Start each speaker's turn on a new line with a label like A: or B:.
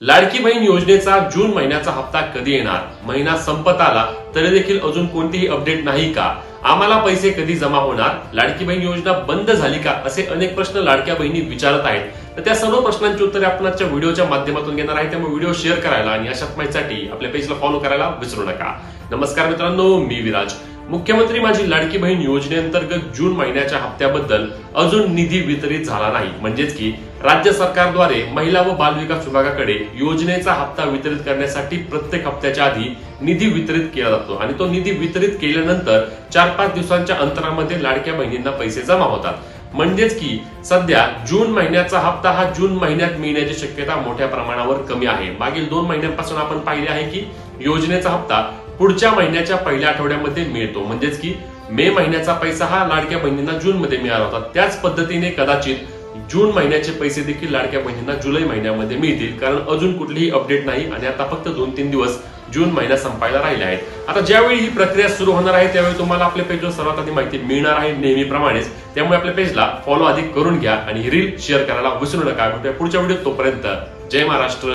A: लाडकी बहीण योजनेचा जून महिन्याचा हप्ता कधी येणार? महिना संपत आला तरी देखील अजून कोणतीही अपडेट नाही का? आम्हाला पैसे कधी जमा होणार? लाडकी बहीण योजना बंद झाली का? असे अनेक प्रश्न लाडक्या बहिणी विचारत आहेत. तर त्या सर्व प्रश्नांची उत्तरे आपण आजच्या व्हिडिओच्या माध्यमातून घेणार आहे. त्यामुळे व्हिडिओ शेअर करायला आणि अशाच माहितीसाठी आपल्या पेजला फॉलो करायला विसरू नका. नमस्कार मित्रांनो, मी विराज. मुख्यमंत्री माझी लाडकी बहीण योजनेअंतर्गत जून महिन्याच्या हप्त्याबद्दल अजून निधी वितरित झाला नाही. म्हणजेच की राज्य सरकारद्वारे महिला व बालविकास विभागाकडे योजनेचा हप्ता वितरित करण्यासाठी प्रत्येक हप्त्याच्या आधी निधी वितरित केला जातो आणि तो निधी वितरित केल्यानंतर 4-5 दिवसांच्या अंतरामध्ये लाडक्या बहिणींना पैसे जमा होतात. म्हणजेच की सध्या जून महिन्याचा हप्ता हा जून महिन्यात मिळण्याची शक्यता मोठ्या प्रमाणावर कमी आहे. मागील 2 महिन्यांपासून आपण पाहिले आहे की योजनेचा हप्ता पुढच्या महिन्याच्या पहिल्या आठवड्यामध्ये मिळतो. म्हणजेच की मे महिन्याचा पैसा हा लाडक्या बहिणींना जून मध्ये मिळाला होता. त्याच पद्धतीने कदाचित जून महिन्याचे पैसे देखील लाडक्या बहिणींना जुलै महिन्यामध्ये मिळतील, कारण अजून कुठलीही अपडेट नाही आणि आता फक्त 2-3 दिवस जून महिना संपायला राहिले आहेत. आता ज्यावेळी ही प्रक्रिया सुरू होणार आहे त्यावेळी तुम्हाला आपल्या पेजवर सर्वात आधी माहिती मिळणार आहे नेहमीप्रमाणेच. त्यामुळे आपल्या पेजला फॉलो आधी करून घ्या आणि ही रील शेअर करायला विसरू नका. भेटूया पुढच्या व्हिडिओत. तोपर्यंत जय महाराष्ट्र.